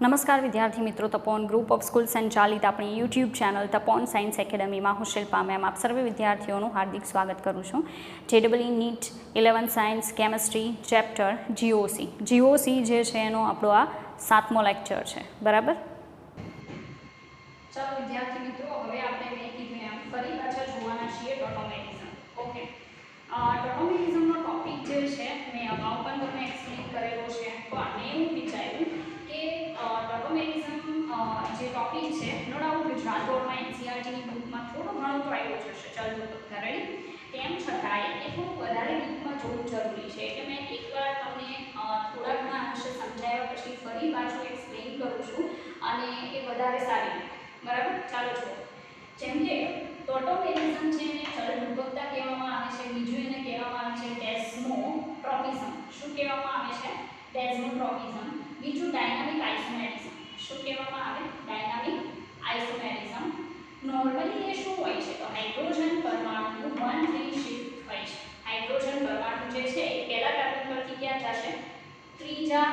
નમસ્કાર વિદ્યાર્થી મિત્રો, તપોન ગ્રુપ ઓફ સ્કૂલ સંચાલિત આપણી યુટ્યુબ ચેનલ તપોન સાયન્સ એકેડમીમાં હું શિલ્પા મેમ આપ સર્વે વિદ્યાર્થીઓનું હાર્દિક સ્વાગત કરું છું. JEE NEET 11 science chemistry chapter GOC જે છે એનો આપણો આ 7મો લેક્ચર છે. બરાબર. ચાલો વિદ્યાર્થી મિત્રો, હવે આપણે મેં કીધું એમ ફરી પાછા જોવાના છીએ ટોટોમેટિઝમ. ઓકે, ટોટોમેટિઝમનો ટોપિક જે છે મેં અગાઉ પણ તમને એક્સપ્લેન કરેલો છે, પણ મેં એવું વિચાર્યું કે ટોટોમેટિઝમ જે ટોપિક છે નો ડાઉટ ગુજરાત બોર્ડમાં એનસીઆરટીની બુકમાં થોડો ઘણો તો આવ્યો જ હશે, ચાલો તો કરેલી, તેમ છતાંય એ થોડું વધારે ડીપમાં જોવું જરૂરી છે. એટલે મેં એકવાર તમને થોડા ઘણા અંશે સમજાવ્યા પછી ફરી પાછું એક્સપ્લેન કરું છું અને એ વધારે સારી. બરાબર. ચાલો જુઓ. જેમ કે ટોટોમેટિઝમ છે એને ચલરૂપકતા કહેવામાં આવે છે, બીજું એને કહેવામાં આવે છે ડેસ્મોટ્રોપિઝમ. શું કહેવામાં આવે છે? ડેસ્મોટ્રોપિઝમ. બીજું ડાયનામિક આઇસોમેરિઝમ. શું કહેવામાં આવે? ડાયનામિક આઇસોમેરિઝમ. નોર્મલી એ શું હોય છે? તો હાઇડ્રોજન પરમાણુનું 1,3 શિફ્ટ હોય છે. હાઇડ્રોજન પરમાણુ જે છે એ પહેલા કાર્બન પરથી ક્યાં જશે? ત્રીજા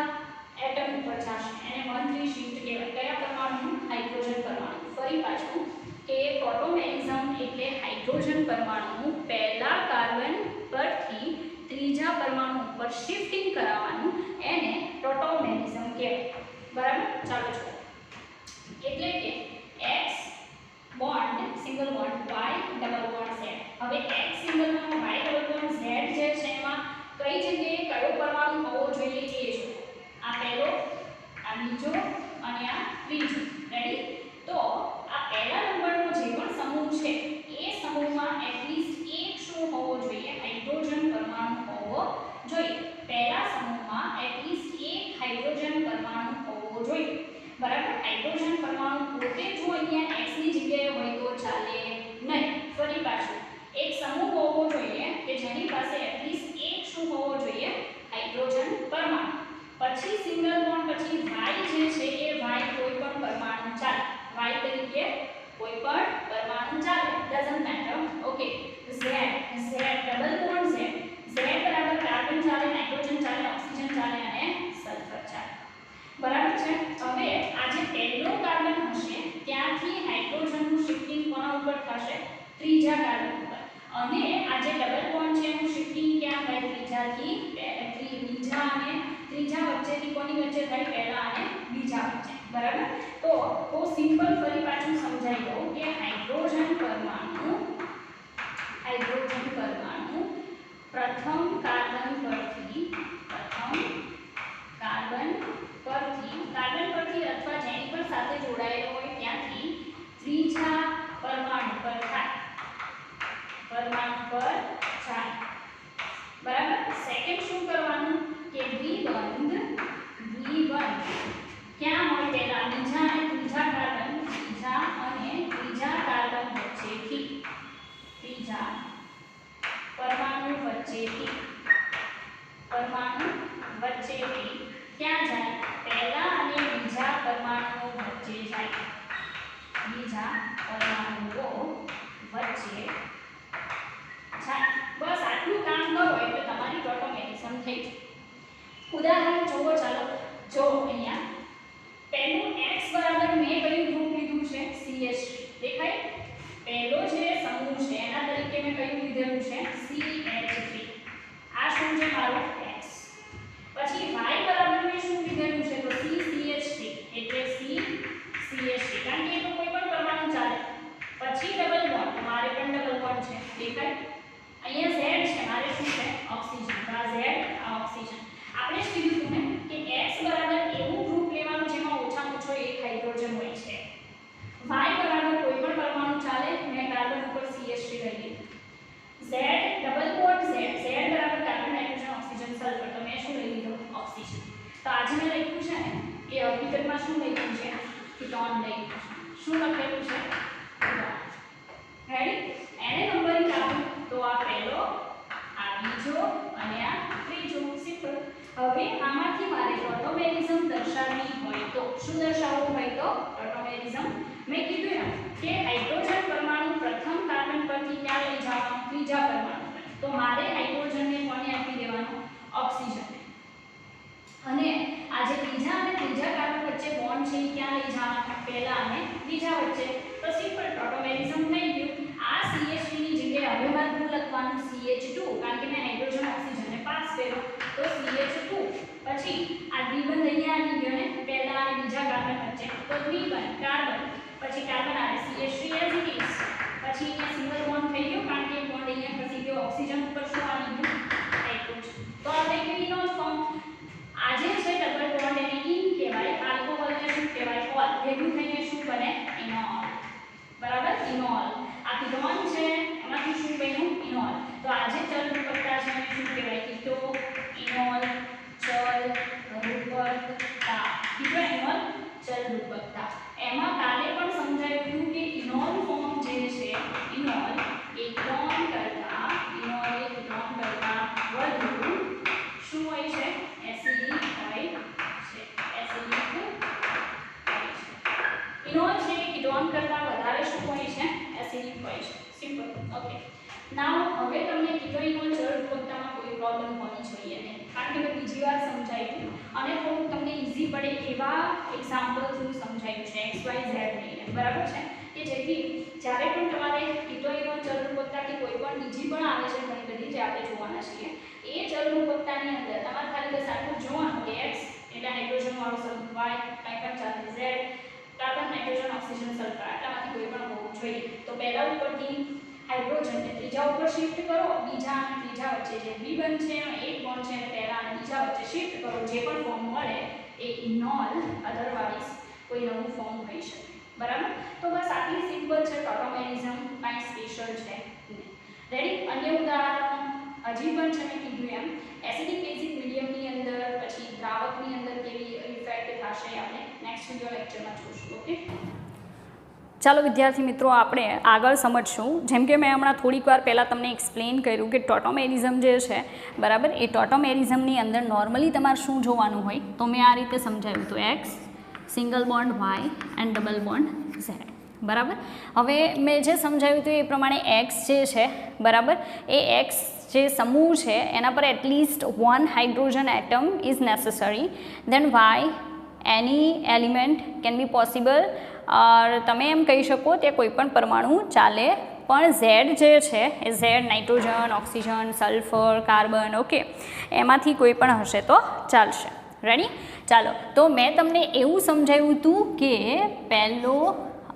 એટમ ઉપર જશે. એને 1,3 શિફ્ટ કહેવાય. કયા પરમાણુનું? હાઇડ્રોજન પરમાણુ. ફરી પાછું કે ટોટોમેરિઝમ એટલે હાઇડ્રોજન પરમાણુનું પહેલા કાર્બન પરથી ત્રીજા પરમાણુ ઉપર શિફ્ટિંગ કરાવવાનું, એને ટોટોમેરિઝમ કહેવાય. બરાબર. ચાલો જુઓ. એટલે કે x bond single bond y double bond z. હવે x single bond y double bond z જે છે એમાં કઈ જગ્યાએ કયો પરમાણુ હોવો જોઈએ એ જો. આ પહેલો, આ બીજો અને આ ત્રીજો. રેડી? તો આ પહેલા નંબરનો જે પણ સમૂહ છે એ સમૂહમાં એટલીસ્ટ એક શું હોવો જોઈએ? હાઇડ્રોજન પરમાણુ હોવો જોઈએ. પહેલા સમૂહમાં એટલીસ્ટ એક હાઇડ્રોજન પરમાણુ હોવો જોઈએ. બરાબર. હાઇડ્રોજન પરમાણુ પોતે જો અહીંયા x ની જગ્યાએ હોય તો ચાલે નહીં. ફરી પાછું એક સમૂહ હોવો જોઈએ કે જેની પાસે એટલીસ્ટ એક શું હોવો જોઈએ? હાઇડ્રોજન પરમાણુ. પછી સિંગલ બોન્ડ, પછી y જે છે એ y કોઈ પણ પરમાણુ ચાલે. y તરીકે કોઈ પણ પરમાણુ ચાલે, doesn't matter. Okay. z double bond z બરાબર કાર્બન ચાલે, નાઇટ્રોજન ચાલે, ઓક્સિજન ચાલે અને સલ્ફર ચાલે. બરાબર છે. હવે આ જે પહેલો કાર્બન હશે ત્યાંથી હાઇડ્રોજનનું શિફ્ટિંગ કોના ઉપર થશે? ત્રીજા કાર્બન ઉપર. અને આ જે ડબલ બોન્ડ છે એનું શિફ્ટિંગ ક્યાં થાય? ત્રીજાથી બીજા અને ત્રીજા વચ્ચેથી કોની વચ્ચે થાય? પહેલા અને બીજા વચ્ચે. બરાબર. તો સિમ્પલ ફરી પાછું સમજાઈ દઉં કે હાઇડ્રોજન પરમાણુ પ્રથમ કાર્બન પરથી અથવા જેની પણ સાથે જોડાયેલો હોય ત્યાંથી ત્રીજા પરમાણુ પર જાય. બરાબર. સેકન્ડ શું કરવાનું કે દ્વિબંધ ક્યાં હોય? પહેલા બીજા અને ત્રીજા કાર્બન વચ્ચેથી, ત્રીજા પરમાણુ વચ્ચેથી ક્યાં જાય? પહેલા અને બીજા પરમાણુઓ વચ્ચે જાય. બસ આટલું કામ કરો એટલે તમારી ટોટોમેટિઝમ થઈ જાય. ઉદાહરણ જોવો. ચાલો જો અહીંયા પહેલું x બરાબર મેં કયું ગ્રુપ લીધું છે? CH3. દેખાય? પહેલો જે સમૂહ છે એના તરીકે મેં કયું લીધેલું છે? CH3. આ શું છે? મારો x. પછી y બરાબર મેં શું લીધેલું છે? તો CCH3 એટલે CCH3, કારણ કે એ તો કોઈ પણ પરમાણુ ચાલે. પછી ડબલ બોન્ડ, મારે પણ ડબલ બોન્ડ છે. દેખાય? અહીંયા z છે, મારે શું છે? ઓક્સિજન. તો આ z, આ ઓક્સિજન. આપણે જ કીધું હતું ને કે x બરાબર એવું ગ્રુપ લેવાનું જેમાં ઓછામાં ઓછો એક હાઇડ્રોજન હોય છે. y બરાબર કોઈ પણ પરમાણુ ચાલે, મેં કાર્બન ઉપર CH3 લઈ લીધું. z ડબલ બોન્ડ z બરાબર કાર્બન, નાઇટ્રોજન, ઓક્સિજન, સલ્ફર. તો મેં શું લઈ લીધું? ઓક્સિજન. તો આજે મેં લખ્યું છે ને એ હકીકતમાં શું લખ્યું છે? કીટોન લખ્યું છે. શું લખેલું છે? કીટોન. રેડી? એને નંબરિંગ આપું તો આ પહેલો, આ બીજો અને આ ત્રીજો. સિમ્પલ. હવે આમાંથી મારે ટોટોમેરિઝમ દર્શાવવી હોય તો શું દર્શાવવું હોય? તો ટોટોમેરિઝમ મેં કીધું એમ કે હાઇડ્રોજન પરમાણુ પ્રથમ કાર્બન પરથી ક્યાં લઈ જવાનું? ત્રીજા પરમાણુ પર. તો મારે હાઇડ્રોજનને કોને આપી દેવાનો? ઓક્સિજનને. અને આ જે બીજા અને ત્રીજા કાર્બન વચ્ચે બોન્ડ બોન્ડ છે એ ક્યાં લઈ જવાના પહેલા અને બીજા વચ્ચે તો સિમ્પલ ટોટોમેરિઝમ થઈ ગયું આ CH3 ની જગ્યાએ હવે મારે શું લખવાનું CH2 કારણ કે મેં હાઇડ્રોજન ઓક્સિજનને પાસ કર્યો તો CH2 પછી આ દ્વિબંધ અહીંયા આવી ગયો ને પહેલા અને બીજા કાર્બન વચ્ચે તો દ્વિબંધ કાર્બન પછી કાર્બન આવે CH3 as it is પછી અહીંયા સિંગલ બોન્ડ થઈ ગયો કારણ કે બોન્ડ અહીંયા ખસી ગયો ઓક્સિજન ઉપર શું આવી ગયું હાઇડ્રોજન તો આ થઈ ગયું ઇનોલ ફોર્મ આજે છે ડબલ બોન્ડ એને ઇન કહેવાય આલ્કોહોલને શું કહેવાય ઓલ ભેગું થઈને શું બને ઇનોલ બરાબર ઇનોલ આ કીટોન છે એમાંથી શું બન્યું ઇનોલ તો આજે ચલ રૂપકતા છે એને શું કહેવાય કીટો ઇનોલ ચલ રૂપકતા કીટો ઇનોલ ચલ રૂપકતા એમાં કાલે પણ સમજાયું હતું કે ઇનોલ ફોર્મ જે છે ઇનોલ એકદોન કરતા વધુ શું હોય છે એસિડિક હોય છે એસિડિક હોય છે ઇનોલ છે કીટોન કરતા વધારે શું હોય છે એસિડિક હોય છે સિમ્પલ ઓકે નાઉ હવે તમને કીટો ઇનોલ ચલ રૂપકતામાં કોઈ પ્રોબ્લેમ હોવી જોઈએ નહીં કારણ કે મેં બીજી વાર સમજાવ્યું અને થોડું તમને ઈઝી પડે એવા એક્ઝામ્પલ થ્રુ સમજાવ્યું છે XYZ લઈને બરાબર છે કે જેથી જ્યારે પણ તમારે કીટો ઇનોલ ચલ રૂપકતા કે કોઈ પણ બીજી પણ આવે છે ઘણી બધી જે આપણે જોવાના છીએ એ ચલ રૂપકતાની અંદર તમારે ખાલી બસ આટલું જોવાનું કે X એટલે હાઇડ્રોજન વાળું શબ્દ Y કંઈ પણ ચાલે Z carbon nitrogen oxygen sulphur આટલામાંથી કોઈ પણ હોવું જોઈએ તો પહેલા ઉપરથી હાઇડ્રોજનને ત્રીજા ઉપર શિફ્ટ કરો બીજા અને ત્રીજા વચ્ચે જે દ્વિબંધ છે એક બોન્ડ છે પહેલા અને બીજા વચ્ચે શિફ્ટ કરો જે પણ ફોર્મ મળે એ ઇનોલ અધરવાઇઝ કોઈ નવું ફોર્મ હોઈ શકે બરાબર તો બસ આટલી સિમ્પલ છે ટોટોમેરિઝમ કાંઈ સ્પેશિયલ છે રેડી અન્ય ઉદાહરણો હજી પણ છે મેં કીધું એમ એસિડિક બેઝિક મીડિયમની અંદર પછી દ્રાવકની અંદર કેવી ઇફેક્ટ થશે આપણે નેક્સ્ટ વિડિયો લેક્ચરમાં જોઈશું ઓકે ચાલો વિદ્યાર્થી મિત્રો આપણે આગળ સમજશું જેમ કે મેં હમણાં થોડીક વાર પહેલાં તમને એક્સપ્લેન કર્યું કે ટોટોમેરિઝમ જે છે બરાબર એ ટોટોમેરિઝમની અંદર નોર્મલી તમારે શું જોવાનું હોય તો મેં આ રીતે સમજાવ્યું હતું X single bond Y and double bond Z બરાબર હવે મેં જે સમજાવ્યું હતું એ પ્રમાણે X જે છે બરાબર એ X જે સમૂહ છે એના પર at least 1 hydrogen atom is necessary then Y any element can be possible તમે એમ કહી શકો તે કોઈ પણ પરમાણુ ચાલે પણ Z જે છે એ Z nitrogen oxygen sulphur carbon okay એમાંથી કોઈ પણ હશે તો ચાલશે રેડી ચાલો તો મેં તમને એવું સમજાવ્યું હતું કે પહેલો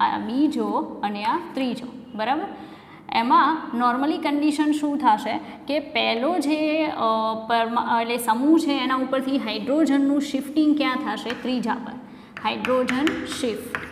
આ બીજો અને આ ત્રીજો બરાબર એમાં નોર્મલી કન્ડિશન શું થશે કે પહેલો જે એટલે સમૂહ છે એના ઉપરથી હાઇડ્રોજનનું શિફ્ટિંગ ક્યાં થશે ત્રીજા પર હાઇડ્રોજન શિફ્ટ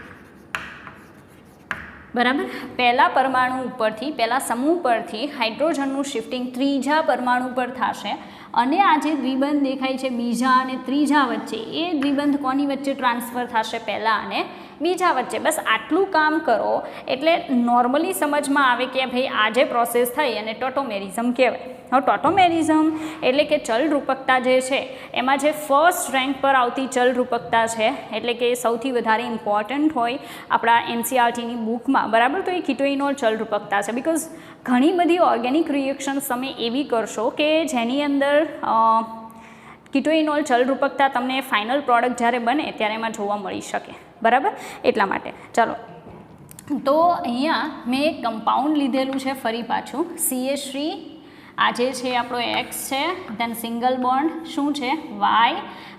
બરાબર પહેલા પરમાણુ ઉપરથી પહેલા સમૂહ પરથી હાઇડ્રોજનનું શિફ્ટિંગ ત્રીજા પરમાણુ પર થશે અને આ જે દ્વિબંધ દેખાય છે બીજા અને ત્રીજા વચ્ચે એ દ્વિબંધ કોની વચ્ચે ટ્રાન્સફર થશે પહેલા અને બીજા વચ્ચે બસ આટલું કામ કરો એટલે નોર્મલી સમજમાં આવે કે ભાઈ આ જે પ્રોસેસ થઈ અને ટોટોમેરિઝમ કહેવાય હવે ટોટોમેરિઝમ એટલે કે ચલ રૂપકતા જે છે એમાં જે ફર્સ્ટ રેન્ક પર આવતી ચલ રૂપકતા છે એટલે કે સૌથી વધારે ઇમ્પોર્ટન્ટ હોય આપણા NCERTની બુકમાં બરાબર તો એ કીટો ઇનોલ ચલ રૂપકતા છે બિકોઝ ઘણી બધી ઓર્ગેનિક રિએક્શન્સ તમે એવી કરશો કે જેની અંદર કીટો ઇનોલ ચલ રૂપકતા તમને ફાઇનલ પ્રોડક્ટ જ્યારે બને ત્યારે એમાં જોવા મળી શકે બરાબર એટલા માટે ચાલો તો અહીંયા મેં એક કમ્પાઉન્ડ લીધેલું છે ફરી પાછું CH3 આ જે છે આપણો X છે દેન સિંગલ બોન્ડ શું છે Y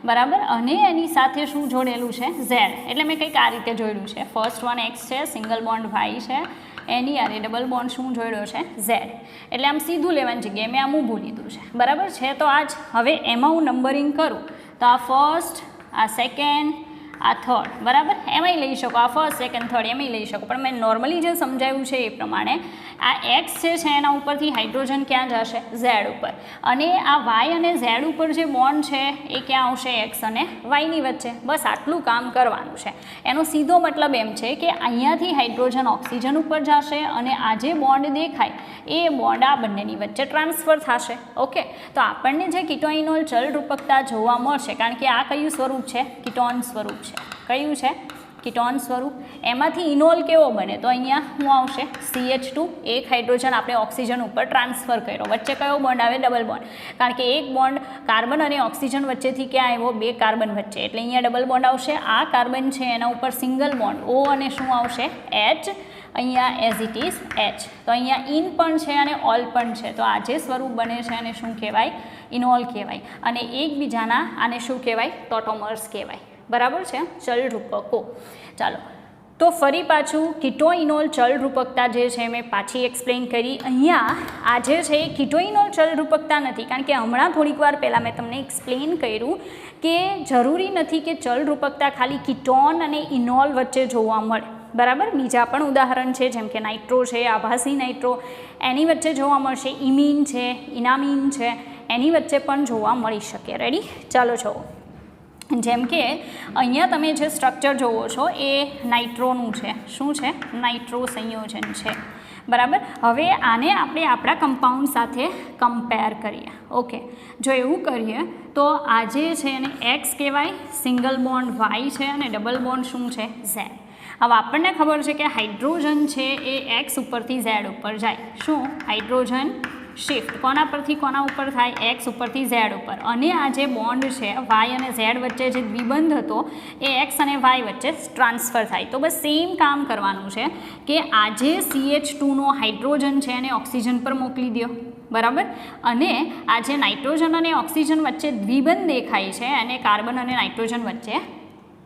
બરાબર અને એની સાથે શું જોડેલું છે Z એટલે મેં કંઈક આ રીતે જોડ્યું છે ફર્સ્ટ વન X છે સિંગલ બોન્ડ Y છે એની આરે ડબલ બોન્ડ શું જોડ્યો છે Z એટલે આમ સીધું લેવાની જગ્યાએ મેં આમ ઊભું લીધું છે બરાબર છે તો આજ હવે એમાં હું નંબરિંગ કરું તો આ ફર્સ્ટ આ સેકન્ડ આ થર્ડ બરાબર એમાંય લઈ શકો આ ફર્સ્ટ સેકન્ડ થર્ડ એમાંય લઈ શકો પણ મેં નોર્મલી જે સમજાવ્યું છે એ પ્રમાણે આ X જે છે એના ઉપરથી હાઇડ્રોજન ક્યાં જશે Z ઉપર અને આ Y અને Z ઉપર જે બોન્ડ છે એ ક્યાં આવશે X અને Yની વચ્ચે બસ આટલું કામ કરવાનું છે એનો સીધો મતલબ એમ છે કે અહીંયાથી હાઇડ્રોજન ઓક્સિજન ઉપર જશે અને આ જે બોન્ડ દેખાય એ બોન્ડ આ બંનેની વચ્ચે ટ્રાન્સફર થશે ઓકે તો આપણને જે કીટો ઇનોલ ચલ રૂપકતા જોવા મળશે કારણ કે આ કયું સ્વરૂપ છે કીટોન સ્વરૂપ છે કયું છે કીટોન સ્વરૂપ એમાંથી ઇનોલ કેવો બને તો અહીંયા શું આવશે CH2 એક હાઇડ્રોજન આપણે ઓક્સિજન ઉપર ટ્રાન્સફર કર્યો વચ્ચે કયો બોન્ડ આવે ડબલ બોન્ડ કારણ કે એક બોન્ડ કાર્બન અને ઓક્સિજન વચ્ચેથી ક્યાં આવ્યો? 2 કાર્બન વચ્ચે, એટલે અહીંયા ડબલ બોન્ડ આવશે. આ કાર્બન છે એના ઉપર સિંગલ બોન્ડ O અને શું આવશે? H. અહીંયા એઝ ઇટ ઇઝ H. તો અહીંયા ઇન પણ છે અને ઓલ પણ છે, તો આ જે સ્વરૂપ બને છે અને શું કહેવાય? ઇનોલ કહેવાય. અને એકબીજાના આને શું કહેવાય? ટોટોમર્સ કહેવાય. બરાબર છે, ચલ રૂપકો. ચાલો, તો ફરી પાછું કીટોઇનોલ ચલ રૂપકતા જે છે મેં પાછી એક્સપ્લેન કરી. અહીંયા આ જે છે એ કીટોઇનોલ ચલ રૂપકતા નથી, કારણ કે હમણાં થોડીક વાર પહેલાં મેં તમને એક્સપ્લેન કર્યું કે જરૂરી નથી કે ચલ રૂપકતા ખાલી કીટોન અને ઇનોલ વચ્ચે જોવા મળે. બરાબર, બીજા પણ ઉદાહરણ છે, જેમ કે નાઇટ્રો છે, આભાસી નાઇટ્રો, એની વચ્ચે જોવા મળશે. ઇમીન છે, ઇનામીન છે, એની વચ્ચે પણ જોવા મળી શકે. રેડી? ચાલો જુઓ. જેમ કે અહીંયા તમે જે સ્ટ્રક્ચર જોવો છો એ નાઇટ્રોનું છે. શું છે? નાઇટ્રો સંયોજન છે. બરાબર, હવે આને આપણે આપણા કમ્પાઉન્ડ સાથે કમ્પેર કરીએ. ઓકે, જો એવું કરીએ તો આ જે છે એને એક્સ કહેવાય, સિંગલ બોન્ડ વાય છે અને ડબલ બોન્ડ શું છે? ઝેડ. હવે આપણને ખબર છે કે હાઇડ્રોજન છે એ એક્સ ઉપરથી ઝેડ ઉપર જાય. શું? હાઇડ્રોજન શિફ્ટ કોના પરથી કોના ઉપર થાય? એક્સ ઉપરથી ઝેડ ઉપર. અને આ જે બોન્ડ છે વાય અને ઝેડ વચ્ચે જે દ્વિબંધ હતો એ એક્સ અને વાય વચ્ચે ટ્રાન્સફર થાય. તો બસ સેમ કામ કરવાનું છે કે આ જે CH2નો હાઇડ્રોજન છે એને ઓક્સિજન પર મોકલી દો. બરાબર, અને આ જે નાઇટ્રોજન અને ઓક્સિજન વચ્ચે દ્વિબંધ દેખાય છે એને કાર્બન અને નાઇટ્રોજન વચ્ચે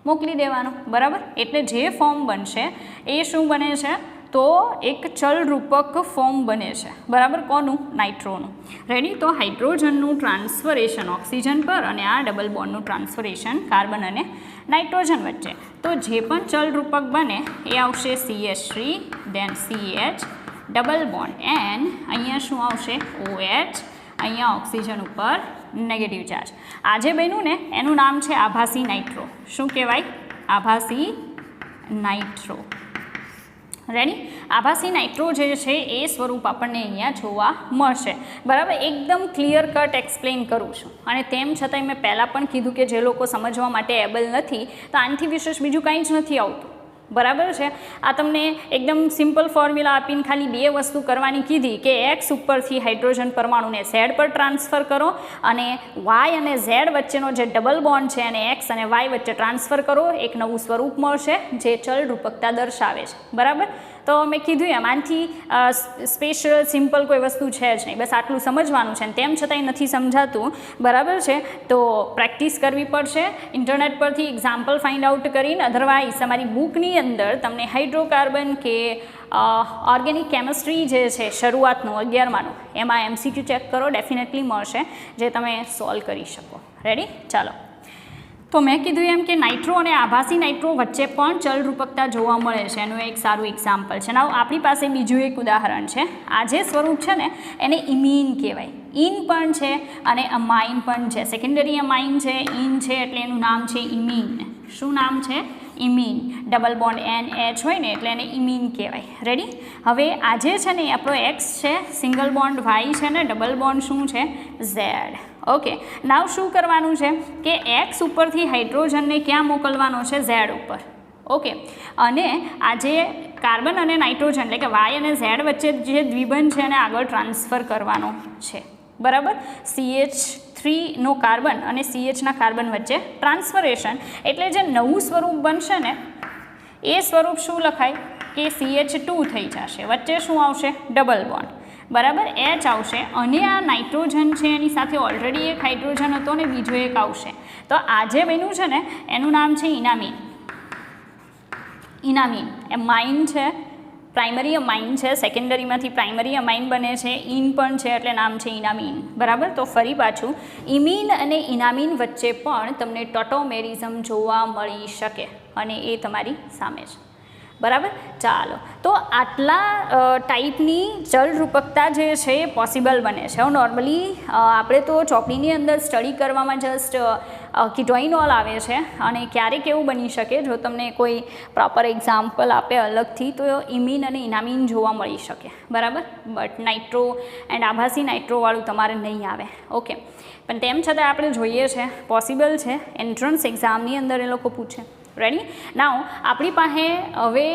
મોકલી દેવાનો. બરાબર, એટલે જે ફોર્મ બનશે એ શું બને છે? તો એક ચલ રૂપક ફોર્મ બને છે. બરાબર, કોનું? નાઇટ્રોનું. રેડી? તો હાઇડ્રોજનનું ટ્રાન્સફરેશન ઓક્સિજન પર અને આ ડબલ બોન્ડનું ટ્રાન્સફરેશન કાર્બન અને નાઇટ્રોજન વચ્ચે. તો જે પણ ચલ રૂપક બને એ આવશે CH3, દેન CH, ડબલ બોન્ડ N, અહીંયા શું આવશે? OH, અહીંયા ઓક્સિજન ઉપર નેગેટિવ ચાર્જ. આજે બન્યું ને એનું નામ છે આભાસી નાઇટ્રો. શું કહેવાય? આભાસી નાઇટ્રો. રેડી? આભાસી નાઇટ્રો જે છે એ સ્વરૂપ આપણને અહીંયા જોવા મળશે. બરાબર, એકદમ ક્લિયર કટ એક્સપ્લેન કરું છું. અને તેમ છતાંય મેં પહેલાં પણ કીધું કે જે લોકો સમજવા માટે એબલ નથી તો આનાથી વિશેષ બીજું કંઈ જ નથી આવતું. બરાબર છે, આ તમને એકદમ સિમ્પલ ફોર્મ્યુલા આપીને ખાલી 2 વસ્તુ કરવાની કીધી કે એક્સ ઉપરથી હાઇડ્રોજન પરમાણુને ઝેડ પર ટ્રાન્સફર કરો અને વાય અને ઝેડ વચ્ચેનો જે ડબલ બોન્ડ છે અને એક્સ અને વાય વચ્ચે ટ્રાન્સફર કરો. એક નવું સ્વરૂપ મળશે જે ચલ રૂપકતા દર્શાવે છે. બરાબર, તો મેં કીધું એમ આનાથી સ્પેશિયલ સિમ્પલ કોઈ વસ્તુ છે જ નહીં. બસ આટલું સમજવાનું છે. તેમ છતાંય નથી સમજાતું. બરાબર છે, તો પ્રેક્ટિસ કરવી પડશે. ઇન્ટરનેટ પરથી એક્ઝામ્પલ ફાઇન્ડ આઉટ કરીને, અધરવાઇઝ તમારી બુકની અંદર તમને હાઇડ્રોકાર્બન કે ઓર્ગેનિક કેમિસ્ટ્રી જે છે શરૂઆતનું 11માનું એમાં MCQ ચેક કરો, ડેફિનેટલી મળશે જે તમે સોલ્વ કરી શકો. રેડી? ચાલો, તો મેં કીધું એમ કે નાઇટ્રો અને આભાસી નાઇટ્રો વચ્ચે પણ ચલ રૂપકતા જોવા મળે છે. એનું એક સારું એક્ઝામ્પલ છે. now આપણી પાસે બીજું એક ઉદાહરણ છે. આ જે સ્વરૂપ છે ને એને ઇમીન કહેવાય. ઇન પણ છે અને અમાઇન પણ છે. સેકન્ડરી અમાઇન છે, ઇન છે, એટલે એનું નામ છે ઇમીન. શું નામ છે? ઇમીન. ડબલ બોન્ડ NH હોય ને એટલે એને ઇમીન કહેવાય. રેડી? હવે આજે છે ને આપણો એક્સ છે, સિંગલ બોન્ડ વાય છે ને ડબલ બોન્ડ શું છે? ઝેડ. ઓકે, નાવ શું કરવાનું છે કે એક્સ ઉપરથી હાઇડ્રોજનને ક્યાં મોકલવાનો છે? ઝેડ ઉપર. ઓકે, અને આ જે કાર્બન અને નાઇટ્રોજન એટલે કે વાય અને ઝેડ વચ્ચે જે દ્વિબંધ છે એને આગળ ટ્રાન્સફર કરવાનો છે. બરાબર, CH3નો કાર્બન અને CHના કાર્બન વચ્ચે ટ્રાન્સફરેશન, એટલે જે નવું સ્વરૂપ બનશે ને એ સ્વરૂપ શું લખાય કે CH2 થઈ જશે. વચ્ચે શું આવશે? Double bond. બરાબર, H આવશે અને આ નાઇટ્રોજન છે એની સાથે ઓલરેડી એક હાઇડ્રોજન હતો ને બીજો એક આવશે. તો આ જે બન્યું છે ને એનું નામ છે ઇનામીન. ઇનામીન અમાઇન છે, પ્રાઇમરી અમાઇન છે, સેકન્ડરીમાંથી પ્રાઇમરી અમાઇન બને છે, ઇન પણ છે એટલે નામ છે ઇનામીન. બરાબર, તો ફરી પાછું ઇમીન અને ઇનામીન વચ્ચે પણ તમને ટોટોમેરિઝમ જોવા મળી શકે અને એ તમારી સામે છે. બરાબર, ચાલો, તો આટલા ટાઈપની ચલ રૂપકતા જે છે એ પોસિબલ બને છે. નોર્મલી આપણે તો ચોપડીની અંદર સ્ટડી કરવામાં જસ્ટ કીટોઇનોલ આવે છે અને ક્યારેક એવું બની શકે જો તમને કોઈ પ્રોપર એક્ઝામ્પલ આપે અલગથી તો ઇમીન અને ઇનામીન જોવા મળી શકે. બરાબર, બટ નાઇટ્રો એન્ડ આભાસી નાઇટ્રોવાળું તમારે નહીં આવે. ઓકે, પણ તેમ છતાં આપણે જોઈએ છે પોસિબલ છે. એન્ટ્રન્સ એક્ઝામની અંદર એ લોકો પૂછે. રેડી? નાવ આપણી પાસે હવે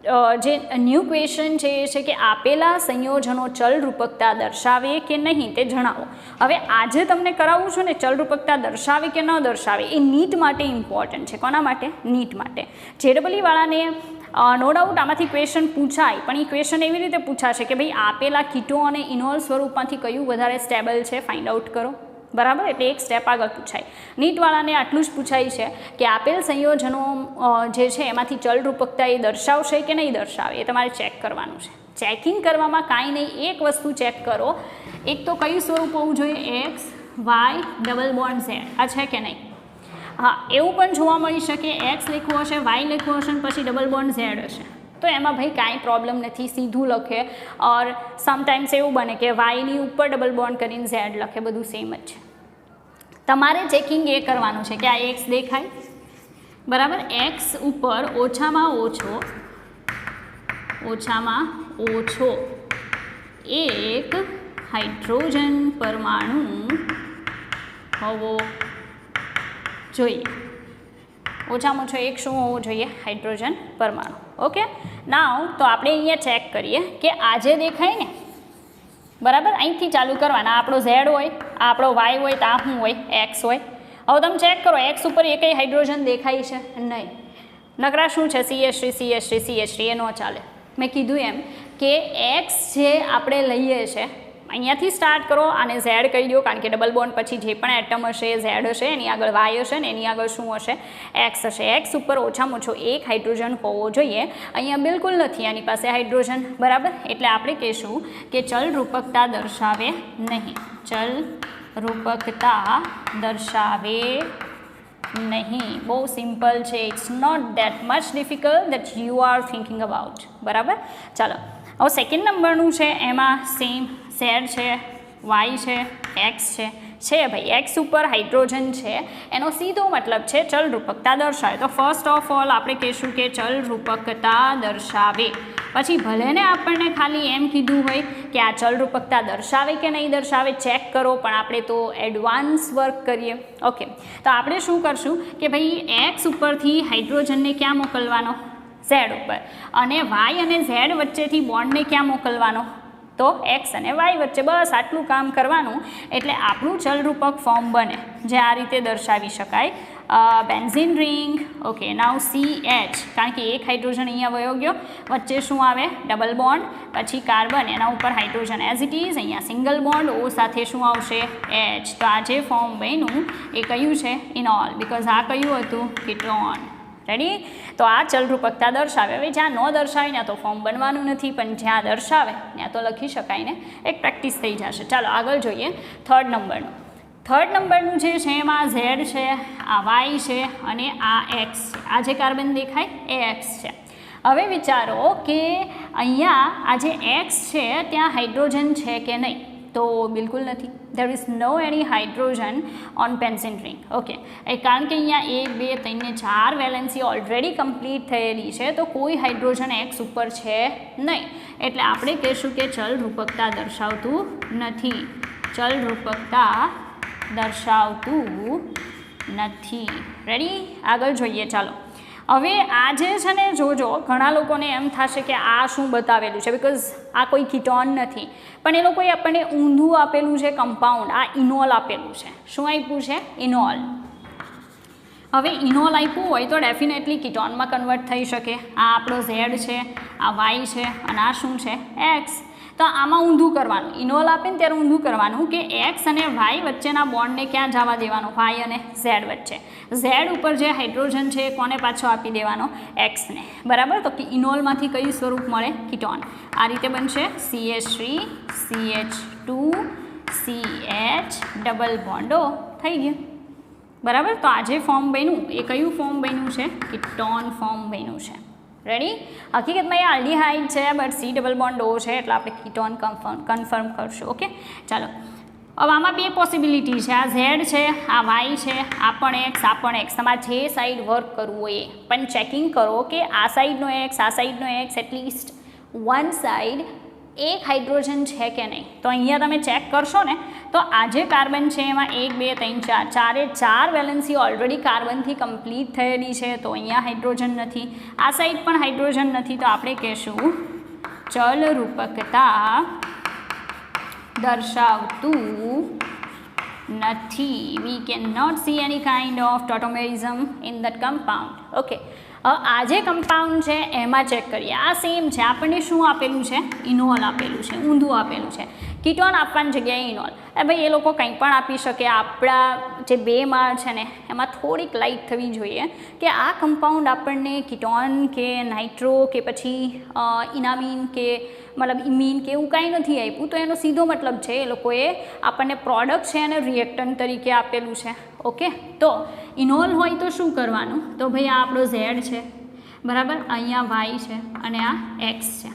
જે ન્યૂ ક્વેશ્ચન છે એ છે કે આપેલા સંયોજનો ચલરૂપકતા દર્શાવે કે નહીં તે જણાવો. હવે આજે તમને કરાવું છું ને ચલરૂપકતા દર્શાવે કે ન દર્શાવે એ નીટ માટે ઇમ્પોર્ટન્ટ છે. કોના માટે? નીટ માટે. JEE વાળાને નો ડાઉટ આમાંથી ક્વેશ્ચન પૂછાય, પણ એ ક્વેશ્ચન એવી રીતે પૂછાશે કે ભાઈ આપેલા કીટો અને ઇનોલ સ્વરૂપમાંથી કયું વધારે સ્ટેબલ છે ફાઇન્ડ આઉટ કરો. બરાબર, એટલે એક સ્ટેપ આગળ પૂછાય. નીટવાળાને આટલું જ પૂછાય છે કે આપેલ સંયોજનો જે છે એમાંથી ચલરૂપકતા એ દર્શાવશે કે નહીં દર્શાવે એ તમારે ચેક કરવાનું છે. ચેકિંગ કરવામાં કાંઈ નહીં, એક વસ્તુ ચેક કરો, એક તો કયું સ્વરૂપ હોવું જોઈએ? X Y double bond Z. આ છે કે નહીં? હા, એવું પણ જોવા મળી શકે એક્સ લખવું હશે, વાય લખવું હશે અને પછી ડબલ બોન્ડ ઝેડ હશે, તો એમાં ભાઈ કાંઈ પ્રોબ્લેમ નથી, સીધું લખે. ઓર સમટાઈમ્સ એવું બને કે વાયની ઉપર ડબલ બોન્ડ કરીને ઝેડ લખે, બધું સેમ જ છે. તમારે ચેકિંગ એ કરવાનું છે કે આ એક્સ દેખાય, બરાબર, એક્સ ઉપર ઓછામાં ઓછો એક હાઇડ્રોજન પરમાણુ હોવો જોઈએ. ઓછામાં ઓછો એક શું હોવો જોઈએ? હાઇડ્રોજન પરમાણુ. ઓકે, નાવ તો આપણે અહીંયા ચેક કરીએ કે આજે દેખાય ને, બરાબર, અહીંથી ચાલુ કરવાના. આપણો ઝેડ હોય, આપણો વાય હોય, તો આ શું હોય? એક્સ હોય. હવે તમે ચેક કરો એક્સ ઉપર એકય હાઇડ્રોજન દેખાય છે? નહીં. નકરા શું છે? CH3 એ ન ચાલે. મેં કીધું એમ કે એક્સ જે આપણે લઈએ છીએ અહીંયાથી સ્ટાર્ટ કરો, આને ઝેડ કહી દો, કારણ કે ડબલ બોન્ડ પછી જે પણ એટમ હશે એ ઝેડ હશે, એની આગળ વાય હશે ને એની આગળ શું હશે? એક્સ હશે. એક્સ ઉપર ઓછામાં ઓછો એક હાઇડ્રોજન હોવો જોઈએ. અહીંયા બિલકુલ નથી આની પાસે હાઇડ્રોજન, બરાબર, એટલે આપણે કહીશું કે ચલરૂપકતા દર્શાવે નહીં. ચલરૂપકતા દર્શાવે નહીં. બહુ સિમ્પલ છે. It's not that much difficult that you are thinking about. બરાબર, ચાલો હવે સેકન્ડ નંબરનું છે, એમાં સેમ ઝેડ છે, વાય છે, એક્સ છે ભાઈ. એક્સ ઉપર હાઇડ્રોજન છે એનો સીધો મતલબ છે ચલરૂપકતા દર્શાવે. તો ફર્સ્ટ ઓફ ઓલ આપણે કહીશું કે ચલરૂપકતા દર્શાવે. પછી ભલે ને આપણને ખાલી એમ કીધું હોય કે આ ચલરૂપકતા દર્શાવે કે નહીં દર્શાવે ચેક કરો, પણ આપણે તો એડવાન્સ વર્ક કરીએ. ઓકે, તો આપણે શું કરશું કે ભાઈ એક્સ ઉપરથી હાઇડ્રોજનને ક્યાં મોકલવાનો? ઝેડ ઉપર. અને વાય અને ઝેડ વચ્ચેથી બોન્ડને ક્યાં મોકલવાનો? તો એક્સ અને વાય વચ્ચે. બસ આટલું કામ કરવાનું એટલે આપણું ચલરૂપક ફોર્મ બને, જે આ રીતે દર્શાવી શકાય. Benzene ring. ઓકે, નાવ CH, કારણ કે એક હાઇડ્રોજન અહીંયા વયો ગયો, વચ્ચે શું આવે? ડબલ બોન્ડ, પછી કાર્બન, એના ઉપર હાઇડ્રોજન એઝ ઇટ ઇઝ, અહીંયા સિંગલ બોન્ડ, O સાથે શું આવશે? H. તો આ જે ફોર્મ બન્યું એ કયું છે? ઇનોલ, બિકોઝ આ કયું હતું? કીટોન. રેડી? તો આ ચલરૂપકતા દર્શાવે. હવે જ્યાં ન દર્શાવે ત્યાં તો ફોર્મ બનવાનું નથી, પણ જ્યાં દર્શાવે ત્યાં તો લખી શકાય ને, એક પ્રેક્ટિસ થઈ જશે. ચાલો આગળ જોઈએ થર્ડ નંબરનું. થર્ડ નંબરનું જે છે એમાં ઝેડ છે, આ વાય છે અને આ એક્સ છે. આ જે કાર્બન દેખાય એ એક્સ છે. હવે વિચારો કે અહીંયા આ જે એક્સ છે ત્યાં હાઇડ્રોજન છે કે નહીં? તો બિલકુલ નથી. there is no any hydrogen on benzene ring. Okay, એ કારણ કે અહીંયા 1 2 3 ને 4 વેલેન્સી ઓલરેડી કમ્પ્લીટ થયેલી છે, તો કોઈ હાઇડ્રોજન એક્સ ઉપર છે નહીં. એટલે આપણે કહીશું કે ચલરૂપકતા દર્શાવતું નથી. ચલરૂપકતા દર્શાવતું નથી. રેડી? આગળ જોઈએ. ચાલો હવે આ જે છે ને, જોજો ઘણા લોકોને એમ થશે કે આ શું બતાવેલું છે, બિકોઝ આ કોઈ કીટોન નથી, પણ એ લોકોએ આપણને ઊંધું આપેલું છે કમ્પાઉન્ડ. આ ઇનોલ આપેલું છે. શું આપ્યું છે? ઇનોલ. હવે ઇનોલ આપ્યું હોય તો ડેફિનેટલી કીટોનમાં કન્વર્ટ થઈ શકે. આ આપણો ઝેડ છે, આ વાય છે અને આ શું છે? એક્સ. તો આમાં ઊંધું કરવાનું. ઇનોલ આપે ને ત્યારે ઊંધું કરવાનું કે એક્સ અને વાય વચ્ચેના બોન્ડને ક્યાં જવા દેવાનો? વાય અને ઝેડ વચ્ચે. ઝેડ ઉપર જે હાઇડ્રોજન છે કોને પાછો આપી દેવાનો? એક્સને. બરાબર? તો કે ઇનોલમાંથી કયું સ્વરૂપ મળે? કીટોન. આ રીતે બનશે CH3 CH2 CH ડબલ બોન્ડો થઈ ગયું. બરાબર? તો આ જે ફોર્મ બન્યું એ કયું ફોર્મ બન્યું છે? કીટોન ફોર્મ બન્યું છે. રેડી? હકીકતમાં એ આલ્ડીહાઇડ છે, but C double bond O છે, એટલે આપણે કીટોન કન્ફર્મ કરશું. ઓકે, ચાલો હવે આમાં બે પોસિબિલિટી છે. આ ઝેડ છે, આ વાય છે, આ પણ એક્સ, આ પણ એક્સ. તમારે જે સાઈડ વર્ક કરવું હોય એ પણ ચેકિંગ કરો કે આ સાઈડનો એક્સ, આ સાઈડનો એક્સ, એટલીસ્ટ વન સાઈડ એક હાઇડ્રોજન છે કે નહીં. તો અહીંયા તમે ચેક કરશો ને તો આ જે કાર્બન છે એમાં 1 2 3 4 ચારે ચાર વેલેન્સી ઓલરેડી કાર્બનથી કમ્પ્લીટ થયેલી છે. તો અહીંયા હાઇડ્રોજન નથી, આ સાઈડ પણ હાઇડ્રોજન નથી. તો આપણે કહેશું ચલરૂપકતા દર્શાવતું નથી. We can not see any kind of tautomerism in that compound. Okay, આ જે કમ્પાઉન્ડ છે એમાં ચેક કરીએ. આ સેમ છે, આપણને શું આપેલું છે? ઇનોલ આપેલું છે, ઊંધું આપેલું છે. કીટોન આપવાની જગ્યાએ ઇનોલ. ભાઈ એ લોકો કંઈ પણ આપી શકે. આપણા જે 2 માળ છે ને એમાં થોડીક લાઇટ થવી જોઈએ કે આ કમ્પાઉન્ડ આપણને કીટોન કે નાઇટ્રો કે પછી ઇનામિન કે મતલબ ઇમીન કે એવું કાંઈ નથી આપ્યું. તો એનો સીધો મતલબ છે એ લોકોએ આપણને પ્રોડક્ટ છે અને રિએક્ટન્ટ તરીકે આપેલું છે. ઓકે, તો ઇનોલ હોય તો શું કરવાનું? તો ભાઈ આ આપણો ઝેડ છે, બરાબર, અહીંયા વાય છે અને આ એક્સ છે.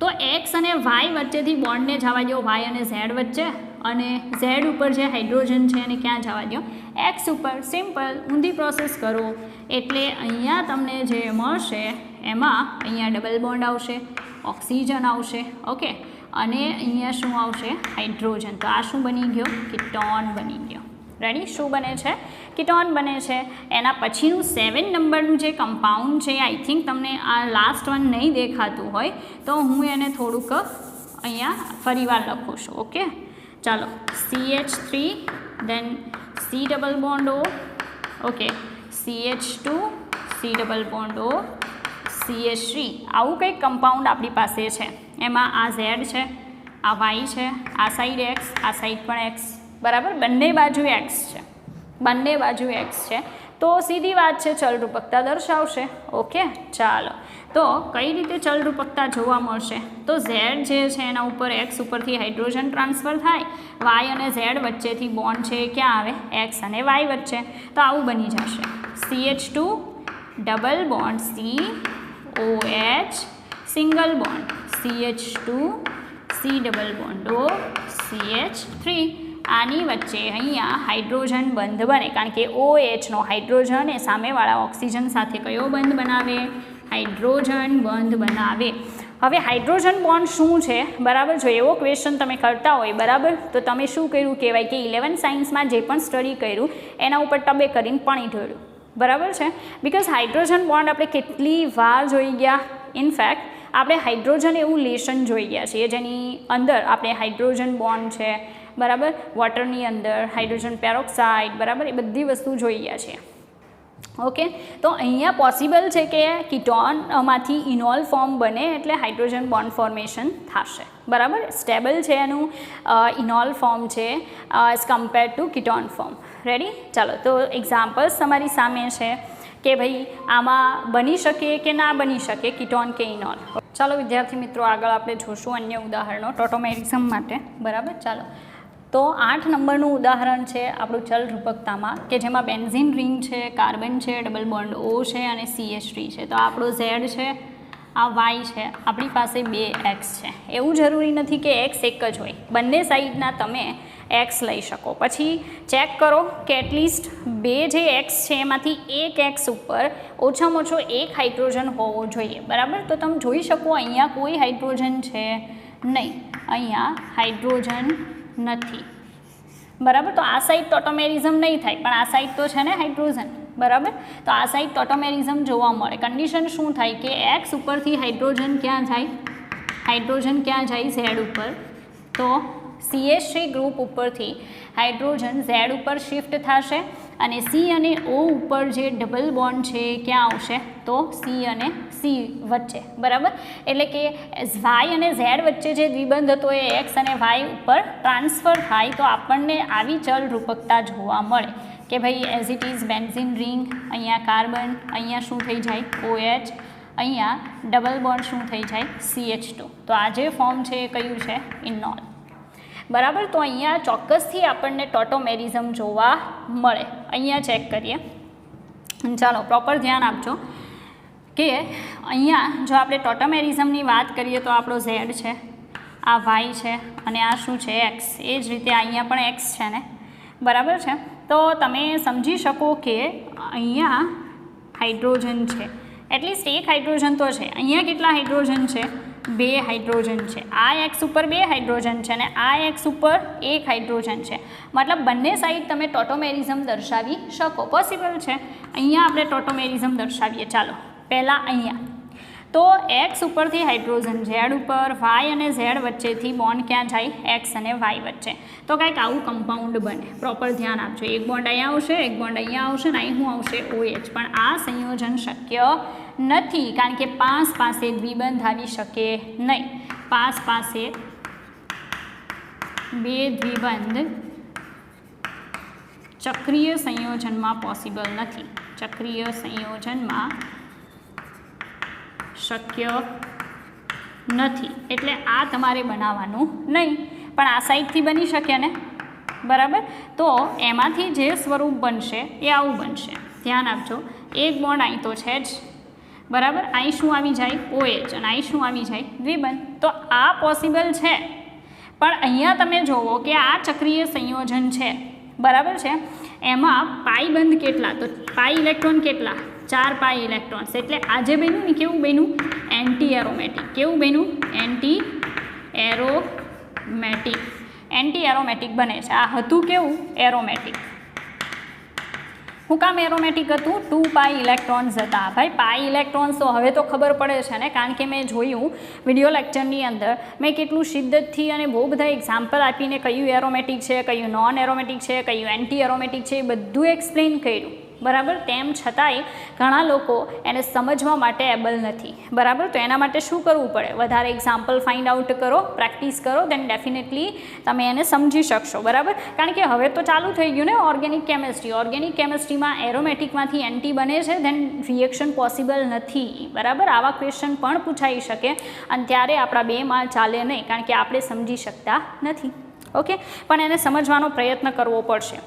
તો એક્સ અને વાય વચ્ચેથી બોન્ડને જવા દો વાય અને ઝેડ વચ્ચે, અને ઝેડ ઉપર જે હાઇડ્રોજન છે એને ક્યાં જવા દો? એક્સ ઉપર. સિમ્પલ, ઊંધી પ્રોસેસ કરો એટલે અહીંયા તમને જે મળશે એમાં અહીંયા ડબલ બોન્ડ આવશે, ઓક્સિજન આવશે. ઓકે, અને અહીંયા શું આવશે? હાઇડ્રોજન. તો આ શું બની ગયો? કીટોન બની ગયો. રેડી? શું બને છે? કીટોન બને છે. એના પછીનું 7 નંબરનું જે કમ્પાઉન્ડ છે, આઈ થિંક તમને આ લાસ્ટ વન નહીં દેખાતું હોય તો હું એને થોડુંક અહીંયા ફરીવાર લખું છું. ઓકે, ચાલો, CH3 દેન C double bond O. Okay, CH2 C double bond O, CH3. આવું કંઈક કમ્પાઉન્ડ આપણી પાસે છે. એમાં આ ઝેડ છે, આ વાય છે, આ સાઈડ એક્સ, આ સાઈડ પણ એક્સ, બરાબર, બંને બાજુ એક્સ છે, બંને બાજુ એક્સ છે. તો સીધી વાત છે, ચલરૂપકતા દર્શાવશે. ઓકે, ચાલો, તો કઈ રીતે ચલરૂપકતા જોવા મળશે? તો ઝેડ જે છે એના ઉપર એક્સ ઉપરથી હાઇડ્રોજન ટ્રાન્સફર થાય, વાય અને ઝેડ વચ્ચેથી બોન્ડ છે ક્યાં આવે? એક્સ અને વાય વચ્ચે. તો આવું બની જશે CH2 double bond COH single bond CH2 C double bond O CH3. આની વચ્ચે અહીંયા હાઇડ્રોજન બંધ બને, કારણ કે OHનો હાઇડ્રોજન એ સામેવાળા ઓક્સિજન સાથે કયો બંધ બનાવે? હાઇડ્રોજન બંધ બનાવે. હવે હાઇડ્રોજન બોન્ડ શું છે? બરાબર, જો એવો ક્વેશ્ચન તમે કરતા હોય, બરાબર, તો તમે શું કર્યું કહેવાય કે 11 સાયન્સમાં જે પણ સ્ટડી કર્યું એના ઉપર ટબે કરીને પાણી ઢોળ્યું. બરાબર છે? બિકોઝ હાઇડ્રોજન બોન્ડ આપણે કેટલી વાર જોઈ ગયા. ઇનફેક્ટ આપણે હાઇડ્રોજન એવું લેશન જોઈ ગયા છીએ જેની અંદર આપણે હાઇડ્રોજન બોન્ડ છે, બરાબર, વોટરની અંદર હાઇડ્રોજન પેરોક્સાઇડ, બરાબર, એ બધી વસ્તુ જોઈ ગયા છીએ. ઓકે, તો અહીંયા પોસિબલ છે કે કીટોનમાંથી ઇનોલ ફોર્મ બને એટલે હાઇડ્રોજન બોન્ડ ફોર્મેશન થશે. બરાબર, સ્ટેબલ છે એનું ઇનોલ ફોર્મ છે as compare to ketone form. Ready? ચાલો, તો એક્ઝામ્પલ્સ તમારી સામે છે કે ભાઈ આમાં બની શકે કે ના બની શકે કીટોન કે ઇનોલ. ચાલો વિદ્યાર્થી મિત્રો, આગળ આપણે જોશું અન્ય ઉદાહરણો ટોટોમેરિઝમ માટે. બરાબર, ચાલો, તો 8 નંબરનું ઉદાહરણ છે આપણું ચલરૂપકતામાં કે જેમાં બેન્ઝીન રિંગ છે, કાર્બન છે, ડબલ બોન્ડ O છે અને CH3 છે. તો આપણો ઝેડ છે, આ વાય છે, આપણી પાસે 2 એક્સ છે. એવું જરૂરી નથી કે એક્સ એક જ હોય, બંને સાઈડના તમે એક્સ લઈ શકો. પછી ચેક કરો કે એટલીસ્ટ 2 જે એક્સ છે એમાંથી એક એક્સ ઉપર ઓછામાં ઓછો એક હાઇડ્રોજન હોવો જોઈએ. બરાબર, તો તમે જોઈ શકો અહીંયા કોઈ હાઇડ્રોજન છે નહીં, અહીંયા હાઇડ્રોજન નથી. બરાબર, તો આ સાઈડ ટોટોમેરિઝમ નહીં થાય, પણ આ સાઈડ તો છે ને હાઇડ્રોજન. બરાબર, તો આ સાઈડ ટોટોમેરિઝમ જોવા મળે. કન્ડિશન શું થાય કે એક્સ ઉપરથી હાઇડ્રોજન ક્યાં જાય? હાઇડ્રોજન ક્યાં જાય? ઝેડ ઉપર. તો CH3 ગ્રુપ ઉપરથી હાઇડ્રોજન ઝેડ ઉપર શિફ્ટ થશે અને C અને O ઉપર જે ડબલ બોન્ડ છે ક્યાં આવશે? તો C અને C વચ્ચે. બરાબર, એટલે કે વાય અને ઝેડ વચ્ચે જે દ્વિબંધ હતો એ એક્સ અને વાય ઉપર ટ્રાન્સફર થાય તો આપણને આવી ચલરૂપકતા જોવા મળે કે ભાઈ as it is benzene ring, અહીંયા કાર્બન, અહીંયા શું થઈ જાય? OH, અહીંયા ડબલ બોન્ડ શું થઈ જાય? CH2. તો આ જે ફોર્મ છે એ કયું છે? ઇનોલ. બરાબર, તો અહીંયા ચોક્કસથી આપણને ટોટોમેરિઝમ જોવા મળે. અહીંયા ચેક કરીએ. ચાલો, પ્રોપર ધ્યાન આપજો કે અહીંયા જો આપણે ટોટોમેરિઝમની વાત કરીએ તો આપણો ઝેડ છે, આ વાય છે અને આ શું છે? એક્સ. એ જ રીતે અહીંયા પણ એક્સ છે ને. બરાબર છે, તો તમે સમજી શકો કે અહીંયા હાઇડ્રોજન છે, એટલીસ્ટ એક હાઇડ્રોજન તો છે. અહીંયા કેટલા હાઇડ્રોજન છે? 2 હાઇડ્રોજન છે, આ એક્સ ઉપર 2 હાઇડ્રોજન છે અને આ એક્સ ઉપર 1 હાઇડ્રોજન છે, મતલબ બંને સાઈડ તમે ટોટોમેરિઝમ દર્શાવી શકો, પોસિબલ છે. અહીંયા આપણે ટોટોમેરિઝમ દર્શાવીએ. ચાલો પહેલાં અહીંયા તો એક્સ ઉપરથી હાઇડ્રોજન ઝેડ ઉપર, વાય અને ઝેડ વચ્ચેથી બોન્ડ ક્યાં જાય? એક્સ અને વાય વચ્ચે. તો કંઈક આવું કમ્પાઉન્ડ બને. પ્રોપર ધ્યાન આપજો. એક બોન્ડ અહીંયા આવશે, એક બોન્ડ અહીંયા આવશે ને અહીં શું આવશે? OH. પણ આ સંયોજન શક્ય નથી કારણ કે પાસ પાસે દ્વિબંધ આવી શકે નહીં. પાસ પાસે 2 દ્વિબંધ ચક્રીય સંયોજનમાં પોસિબલ નથી. ચક્રીય સંયોજનમાં શક્ય નથી. એટલે આ તમારે બનાવવાનું નહીં, પણ આ સાઈડથી બની શકે ને, બરાબર. તો એમાંથી જે સ્વરૂપ બનશે એ આવું બનશે. ધ્યાન આપજો. એક બોન્ડ અહીં તો છે જ, બરાબર. અહીં શું આવી જાય? OH. અને અહીં શું આવી જાય? દ્વિબંધ. તો આ પોસિબલ છે, પણ અહીંયા તમે જોવો કે આ ચક્રીય સંયોજન છે, બરાબર છે. એમાં પાઈ બંધ કેટલા? તો પાઈ ઇલેક્ટ્રોન કેટલા? 4 પાઈ ઇલેક્ટ્રોન્સ. એટલે આજે બન્યું ને કેવું બન્યું? Anti aromatic. કેવું બન્યું? Anti aromatic. એન્ટી એરોમેટિક બને છે. આ હતું કેવું? એરોમેટિક. શું કામ એરોમેટિક હતું? 2 પાઈ ઇલેક્ટ્રોન્સ હતા. ભાઈ પાઈ ઇલેક્ટ્રોન્સ તો હવે તો ખબર પડે છે ને, કારણ કે મેં જોયું વિડીયો લેક્ચરની અંદર મેં કેટલું શિદ્દતથી અને બહુ બધા એક્ઝામ્પલ આપીને કયું એરોમેટિક છે, કયું નોન એરોમેટિક છે, કયું એન્ટી એરોમેટિક છે, એ બધું એક્સપ્લેન કર્યું, બરાબર. તેમ છતાંય ઘણા લોકો એને સમજવા માટે એબલ નથી, બરાબર. તો એના માટે શું કરવું પડે? વધારે એક્ઝામ્પલ ફાઇન્ડ આઉટ કરો, પ્રેક્ટિસ કરો, દેન ડેફિનેટલી તમે એને સમજી શકશો, બરાબર. કારણ કે હવે તો ચાલુ થઈ ગયું ને ઓર્ગેનિક કેમેસ્ટ્રી. ઓર્ગેનિક કેમેસ્ટ્રીમાં એરોમેટિકમાંથી એન્ટી બને છે, દેન રિએક્શન પોસિબલ નથી, બરાબર. આવા ક્વેશ્ચન પણ પૂછાઈ શકે અને ત્યારે આપણા 2 માર્ક ચાલે નહીં, કારણ કે આપણે સમજી શકતા નથી. ઓકે, પણ એને સમજવાનો પ્રયત્ન કરવો પડશે.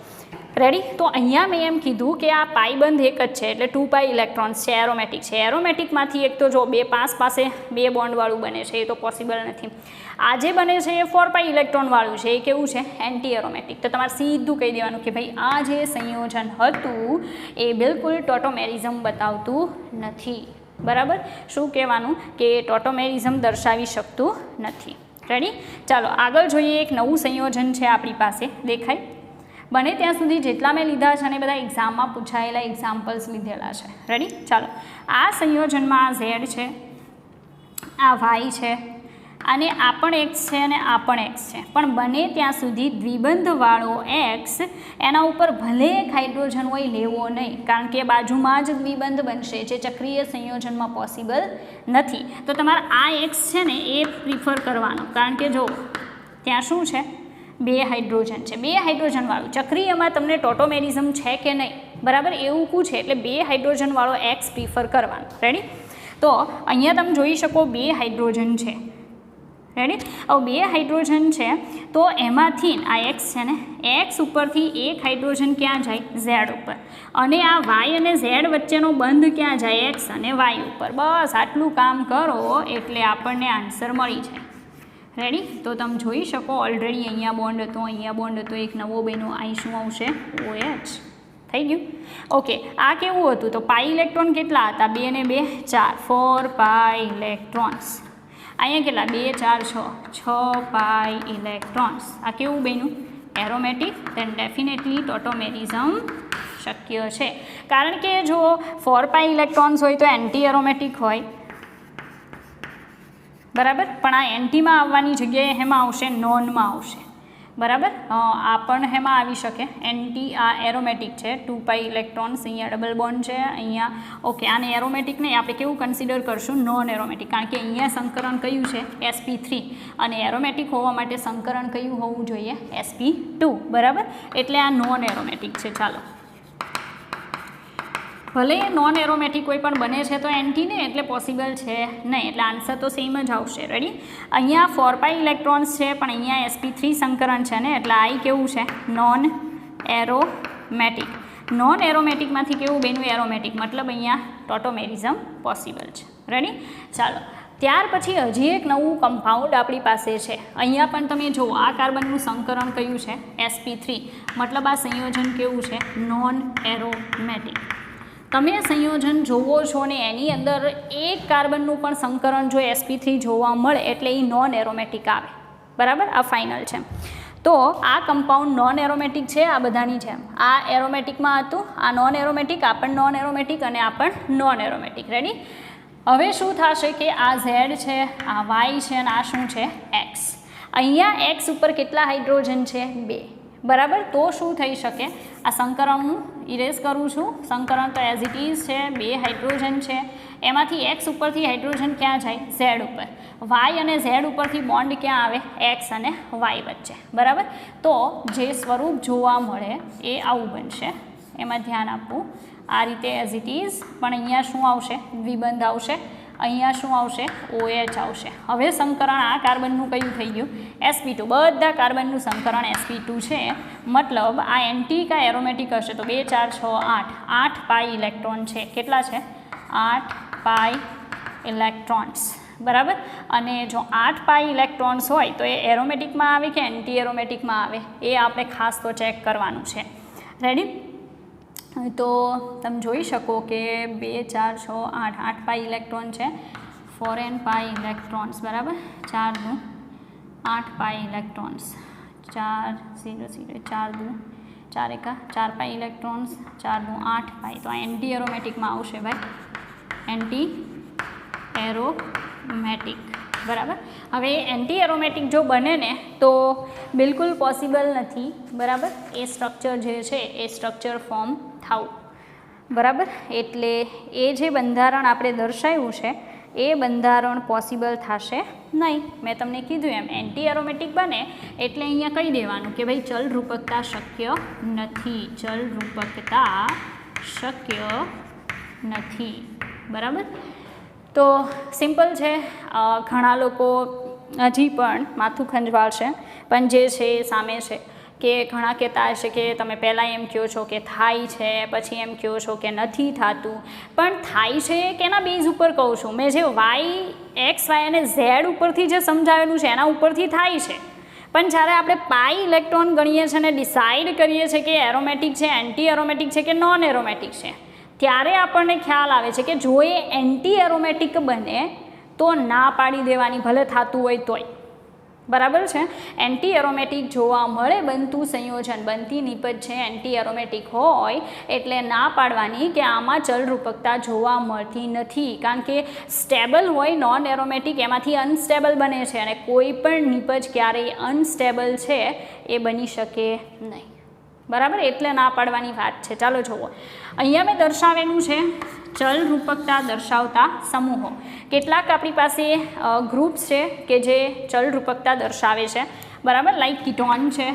રેડી. તો અહીંયા મેં એમ કીધું કે આ પાઈબંધ એક જ છે, એટલે 2 પાઈ ઇલેક્ટ્રોન્સ છે, એરોમેટિક છે. એરોમેટિકમાંથી એક તો જો 2 પાસ પાસે 2 બોન્ડવાળું બને છે, એ તો પોસિબલ નથી. આ જે બને છે એ 4 પાઈ ઇલેક્ટ્રોનવાળું છે, એ કેવું છે? Anti aromatic. તો તમારે સીધું કહી દેવાનું કે ભાઈ આ જે સંયોજન હતું એ બિલકુલ ટોટોમેરિઝમ બતાવતું નથી, બરાબર. શું કહેવાનું? કે ટોટોમેરિઝમ દર્શાવી શકતું નથી. રેડી. ચાલો આગળ જોઈએ. એક નવું સંયોજન છે આપણી પાસે, દેખાય? બને ત્યાં સુધી જેટલા મેં લીધા છે અને બધા એક્ઝામમાં પૂછાયેલા એક્ઝામ્પલ્સ લીધેલા છે. રેડી. ચાલો આ સંયોજનમાં આ ઝેડ છે, આ વાય છે અને આ પણ એક્સ છે અને આ પણ એક્સ છે. પણ બને ત્યાં સુધી દ્વિબંધવાળો એક્સ એના ઉપર ભલે એક હાઇડ્રોજન હોય લેવો નહીં, કારણ કે બાજુમાં જ દ્વિબંધ બનશે, જે ચક્રીય સંયોજનમાં પોસિબલ નથી. તો તમારે આ એક્સ છે ને એ પ્રિફર કરવાનો, કારણ કે જો ત્યાં શું છે? 2 હાઇડ્રોજન છે. 2 હાઇડ્રોજનવાળું ચક્રીયમાં તમને ટોટોમેરિઝમ છે કે નહીં, બરાબર, એવું પૂછે એટલે 2 હાઇડ્રોજનવાળો એક્સ પ્રિફર કરવાનો. રેડી. તો અહીંયા તમે જોઈ શકો 2 હાઇડ્રોજન છે. રેડી. હવે 2 હાઇડ્રોજન છે તો એમાંથી આ એક્સ છે ને, એક્સ ઉપરથી 1 હાઇડ્રોજન ક્યાં જાય? ઝેડ ઉપર. અને આ વાય અને ઝેડ વચ્ચેનો બંધ ક્યાં જાય? એક્સ અને વાય ઉપર. બસ આટલું કામ કરો એટલે આપણને આન્સર મળી જાય. રેડી. તો તમે જોઈ શકો ઓલરેડી અહીંયા બોન્ડ હતો, અહીંયા બોન્ડ હતો, એક નવો બન્યો. અહીં શું આવશે? OH. થઈ ગયું. ઓકે. આ કેવું હતું? તો પાઈ ઇલેક્ટ્રોન કેટલા હતા? 2 ને 2 4, 4 પાઈ ઇલેક્ટ્રોન્સ. અહીંયા કેટલા? 2 4 6 પાઈ ઇલેક્ટ્રોન્સ. આ કેવું બન્યું? એરોમેટિક. દેન ડેફિનેટલી ટોટોમેરિઝમ શક્ય છે, કારણ કે જો 4 પાઈ ઇલેક્ટ્રોન્સ હોય તો એન્ટી એરોમેટિક હોય, બરાબર. પણ આ એન્ટીમાં આવવાની જગ્યાએ હેમાં આવશે? નોનમાં આવશે, બરાબર. આ પણ હેમાં આવી શકે. એન્ટી આ એરોમેટિક છે, 2 પાઈ ઇલેક્ટ્રોન્સ. અહીંયા ડબલ બોન્ડ છે, અહીંયા ઓકે. આને એરોમેટિક નહીં, આપણે કેવું કન્સિડર કરશું? નોન એરોમેટિક, કારણ કે અહીંયા સંકરણ કયું છે? sp3. અને એરોમેટિક હોવા માટે સંકરણ કયું હોવું જોઈએ? sp2, બરાબર. એટલે આ નોન એરોમેટિક છે. ચાલો ભલે નોન એરોમેટિક કોઈ પણ બને છે તો એન્ટી ને, એટલે પોસિબલ છે નહીં, એટલે આન્સર તો સેમ જ આવશે. રેડી. અહીંયા 4 પાઈ ઇલેક્ટ્રોન્સ છે, પણ અહીંયા sp3 સંકરણ છે ને, એટલે આ કેવું છે? Non aromatic. નોન એરોમેટિકમાંથી કેવું બન્યું? એરોમેટિક. મતલબ અહીંયા ટોટોમેરિઝમ પોસિબલ છે. રેડી. ચાલો ત્યાર પછી હજી એક નવું કમ્પાઉન્ડ આપણી પાસે છે. અહીંયા પણ તમે જુઓ આ કાર્બનનું સંકરણ કયું છે? sp3. મતલબ આ સંયોજન કેવું છે? Non aromatic. તમે સંયોજન જોવો છો ને એની અંદર એક કાર્બનનું પણ સંકરણ જો sp3 જોવા મળે એટલે એ નોન એરોમેટિક આવે, બરાબર. આ ફાઇનલ છે. તો આ કમ્પાઉન્ડ નોન એરોમેટિક છે આ બધાની જેમ. આ એરોમેટિકમાં હતું, આ નોન એરોમેટિક, આ પણ નોન એરોમેટિક અને આ પણ નોન એરોમેટિક. રેડી. હવે શું થશે કે આ ઝેડ છે, આ y છે અને આ શું છે x. અહીંયા x ઉપર કેટલા હાઇડ્રોજન છે? 2, બરાબર. તો શું થઈ શકે? આ સંકરણ હું ઇરેઝ કરું છું. સંકરણ તો એઝ ઇટ ઇઝ છે, 2 હાઇડ્રોજન છે, એમાંથી x ઉપરથી હાઇડ્રોજન ક્યાં જાય? z ઉપર. y અને z ઉપરથી બોન્ડ ક્યાં આવે? x અને y વચ્ચે, બરાબર. તો જે સ્વરૂપ જોવા મળે એ આવું બનશે, એમાં ધ્યાન આપવું. આ રીતે એઝ ઇટ ઇઝ, પણ અહીંયા શું આવશે? દ્વિબંધ આવશે. અહીંયા શું આવશે? OH આવશે. હવે સંકરણ આ કાર્બનનું કયું થઈ ગયું? sp2. બધા કાર્બનનું સંકરણ sp2 છે. મતલબ આ એન્ટી કા એરોમેટિક હશે તો 2 4 6 8 8 પાઈ ઇલેક્ટ્રોન છે. કેટલા છે? 8 પાઈ ઇલેક્ટ્રોન્સ, બરાબર. અને જો 8 પાઈ ઇલેક્ટ્રોન્સ હોય તો એ એરોમેટિકમાં આવે કે એન્ટી એરોમેટિકમાં આવે એ આપણે ખાસ તો ચેક કરવાનું છે. રેડી. તો તમે જોઈ શકો કે 2 4 6 8 8 પાઈ ઇલેક્ટ્રોન છે, 4n પાઈ ઇલેક્ટ્રોન્સ, બરાબર. 4 દુ 8 પાઈ ઇલેક્ટ્રોન્સ, 4 0 0 4 દુ 4 એકા 4 પાઈ ઇલેક્ટ્રોન્સ, 4 દુ 8 પાઈ. તો આ એન્ટી એરોમેટિકમાં આવશે ભાઈ, એન્ટી એરોમેટિક, બરાબર. હવે એન્ટી એરોમેટિક જો બને ને તો બિલકુલ પોસિબલ નથી, બરાબર, એ સ્ટ્રક્ચર જે છે એ સ્ટ્રક્ચર ફોર્મ થવું, બરાબર. એટલે એ જે બંધારણ આપણે દર્શાવ્યું છે એ બંધારણ પોસિબલ થશે નહીં. મેં તમને કીધું એમ એન્ટી એરોમેટિક બને એટલે અહીંયા કહી દેવાનું કે ભાઈ ચલ રૂપકતા શક્ય નથી, ચલ રૂપકતા શક્ય નથી, બરાબર. તો સિમ્પલ છે. ઘણા લોકો હજી પણ માથું ખંજવાળશે, પણ જે છે એ સામે છે કે ઘણા કહેતા હશે કે તમે પહેલાં એમ કહો છો કે થાય છે, પછી એમ કહો છો કે નથી થતું. પણ થાય છે કે એના બેઝ ઉપર કહું છું. મેં જે x y અને z ઉપરથી જે સમજાવેલું છે એના ઉપરથી થાય છે. પણ જ્યારે આપણે પાઈ ઇલેક્ટ્રોન ગણીએ છીએ અને ડિસાઇડ કરીએ છીએ કે એરોમેટિક છે, એન્ટી એરોમેટિક છે કે નોન એરોમેટિક છે, ત્યારે આપણને ખ્યાલ આવે છે કે જો એ એન્ટી એરોમેટિક બને તો ના પાડી દેવાની, ભલે થતું હોય તોય, બરાબર છે. એન્ટી એરોમેટિક જોવા મળે બનતું સંયોજન, બનતી નિપજ છે એન્ટી એરોમેટિક હોય એટલે ના પાડવાની કે આમાં ચલરૂપકતા જોવા મળતી નથી. કારણ કે સ્ટેબલ હોય નોન એરોમેટિક, એમાંથી અનસ્ટેબલ બને છે અને કોઈ પણ નિપજ ક્યારેય અનસ્ટેબલ છે એ બની શકે નહીં, બરાબર. એટલે ના પાડવાની વાત છે. ચાલો જુઓ, અહીંયા મેં દર્શાવેલું છે ચલ રૂપકતા દર્શાવતા સમૂહો. કેટલાક આપણી પાસે ગ્રુપ્સ છે કે જે ચલ રૂપકતા દર્શાવે છે, બરાબર. લાઈક કીટોન છે,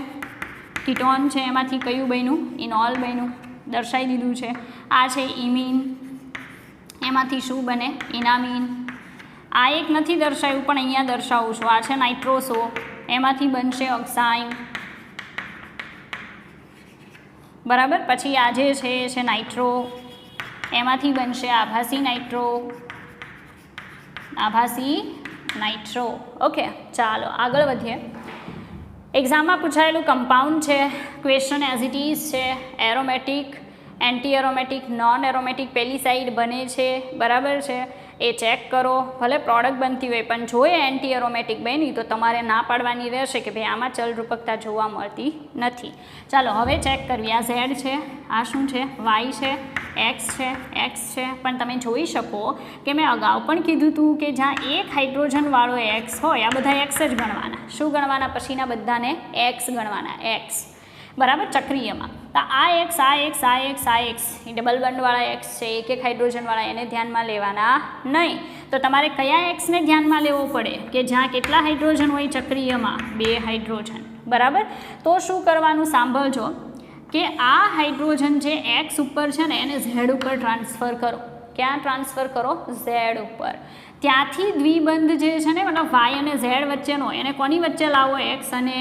કીટોન છે એમાંથી કયું બન્યું? ઇનોલ બન્યું, દર્શાવી દીધું છે. આ છે ઇમીન, એમાંથી શું બને? ઇનામીન. આ એક નથી દર્શાવ્યું પણ અહીંયા દર્શાવું છું. આ છે નાઇટ્રોસો, એમાંથી બનશે ઓક્સાઇન, બરાબર. પછી આ જે છે એ છે નાઇટ્રો, એમાંથી બનશે આભાસી નાઇટ્રો, આભાસી નાઇટ્રો. ઓકે, ચાલો આગળ વધીએ. એક્ઝામમાં પૂછાયેલું કમ્પાઉન્ડ છે, ક્વેશ્ચન એઝ ઇટ ઇઝ છે. Aromatic, anti aromatic, non aromatic પેલી સાઈડ બને છે, બરાબર છે, એ ચેક કરો. ભલે પ્રોડક્ટ બનતી હોય પણ જો એ એન્ટી એરોમેટિક બની તો તમારે ના પાડવાની રહેશે કે ભાઈ આમાં ચલરૂપકતા જોવા મળતી નથી. ચાલો હવે ચેક કરવી. આ ઝેડ છે, આ શું છે? વાય છે, એક્સ છે, એક્સ છે. પણ તમે જોઈ શકો કે મેં અગાઉ પણ કીધું હતું કે જ્યાં એક હાઇડ્રોજનવાળો એક્સ હોય આ બધા એક્સ જ ગણવાના. શું ગણવાના? પછીના બધાને એક્સ ગણવાના, એક્સ, બરાબર, ચક્રીયમાં. તો આ એક્સ, આ એક્સ, આ એક્સ, આ એક્સ, એ ડબલ બોન્ડવાળા એક્સ છે, એક હાઇડ્રોજનવાળા, એને ધ્યાનમાં લેવાના નહીં. તો તમારે કયા એક્સને ધ્યાનમાં લેવો પડે? કે જ્યાં કેટલા હાઇડ્રોજન હોય ચક્રીયમાં? 2 હાઇડ્રોજન, બરાબર. તો શું કરવાનું? સાંભળજો કે આ હાઇડ્રોજન જે એક્સ ઉપર છે ને એને ઝેડ ઉપર ટ્રાન્સફર કરો. ક્યાં ટ્રાન્સફર કરો? ઝેડ ઉપર. ત્યાંથી દ્વિબંધ જે છે ને મતલબ વાય અને ઝેડ વચ્ચેનો એને કોની વચ્ચે લાવો? એક્સ અને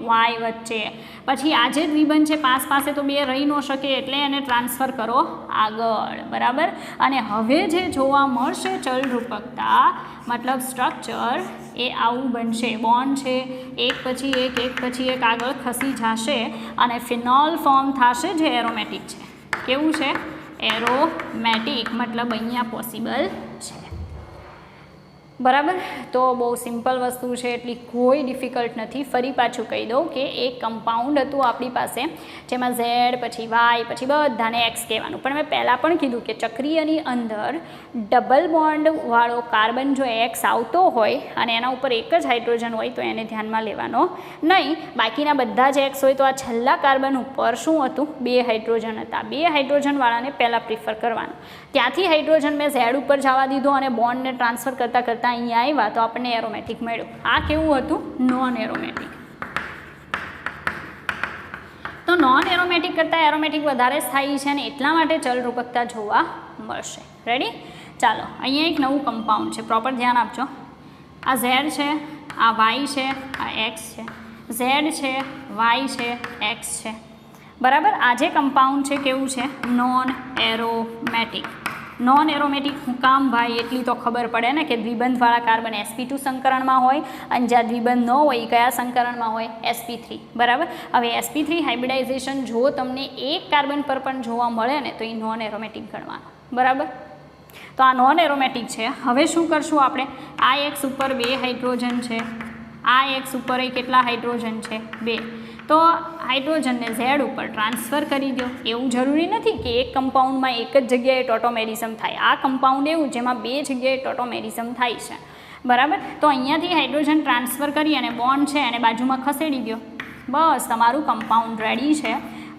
વાય વચ્ચે. પછી આ જે દ્વિબંધ છે પાસે તો 2 રહી ન શકે એટલે એને ટ્રાન્સફર કરો આગળ, બરાબર. અને હવે જે જોવા મળશે ચલરૂપકતા મતલબ સ્ટ્રક્ચર એ આવું બનશે. બોન્ડ છે એક પછી એક આગળ ખસી જશે અને ફિનોલ ફોર્મ થશે જે એરોમેટિક છે. કેવું છે? એરોમેટિક મતલબ અહીંયા પોસિબલ છે. બરાબર, તો બહુ સિમ્પલ વસ્તુ છે, એટલી કોઈ ડિફિકલ્ટ નથી. ફરી પાછું કહી દઉં કે એક કમ્પાઉન્ડ હતું આપણી પાસે જેમાં ઝેડ પછી વાય પછી બધાને એક્સ કહેવાનું, પણ મેં પહેલાં પણ કીધું કે ચક્રીયની અંદર ડબલ બોન્ડવાળો કાર્બન જો એક્સ આવતો હોય અને એના ઉપર એક જ હાઇડ્રોજન હોય તો એને ધ્યાનમાં લેવાનો નહીં. બાકીના બધા જ એક્સ હોય તો આ છેલ્લા કાર્બન ઉપર શું હતું? 2 હાઇડ્રોજન હતા. 2 હાઇડ્રોજનવાળાને પહેલાં પ્રિફર કરવાનું. ત્યાંથી હાઇડ્રોજન મેં ઝેડ ઉપર જવા દીધો અને બોન્ડને ટ્રાન્સફર કરતાં અહીંયા આવ્યા તો આપણને એરોમેટિક મળ્યું. આ કેવું હતું? Non aromatic. તો નોન એરોમેટિક કરતાં એરોમેટિક વધારે સ્થાયી છે ને એટલા માટે ચલરૂપકતા જોવા મળશે. રેડી? ચાલો, અહીંયા એક નવું કમ્પાઉન્ડ છે, પ્રોપર ધ્યાન આપજો. આ ઝેડ છે, આ વાય છે, આ એક્સ છે. ઝેડ છે, વાય છે, એક્સ છે. બરાબર, આ જે કમ્પાઉન્ડ છે કેવું છે? Non aromatic. નોન એરોમેટિક હું કામ ભાઈ? એટલી તો ખબર પડે ને કે દ્વિબંધવાળા કાર્બન sp2 સંકરણમાં હોય અને જ્યાં દ્વિબંધ ન હોય એ કયા સંકરણમાં હોય? sp3. બરાબર, હવે sp3 હાઇબ્રિડાઇઝેશન જો તમને એક કાર્બન પર પણ જોવા મળે ને તો એ નોન એરોમેટિક ગણવાનું. બરાબર, તો આ નોન એરોમેટિક છે. હવે શું કરશું આપણે? આ એક્સ ઉપર 2 હાઇડ્રોજન છે, આ એક્સ ઉપર કેટલા હાઇડ્રોજન છે? 2. તો હાઇડ્રોજનને ઝેડ ઉપર ટ્રાન્સફર કરી દો. એવું જરૂરી નથી કે એક કમ્પાઉન્ડમાં એક જ જગ્યાએ ટોટોમેરિઝમ થાય. આ કમ્પાઉન્ડ એવું જેમાં 2 જગ્યાએ ટોટોમેરિઝમ થાય છે. બરાબર, તો અહીંયાથી હાઇડ્રોજન ટ્રાન્સફર કરી અને બોન્ડ છે અને બાજુમાં ખસેડી દો. બસ, તમારું કમ્પાઉન્ડ રેડી છે.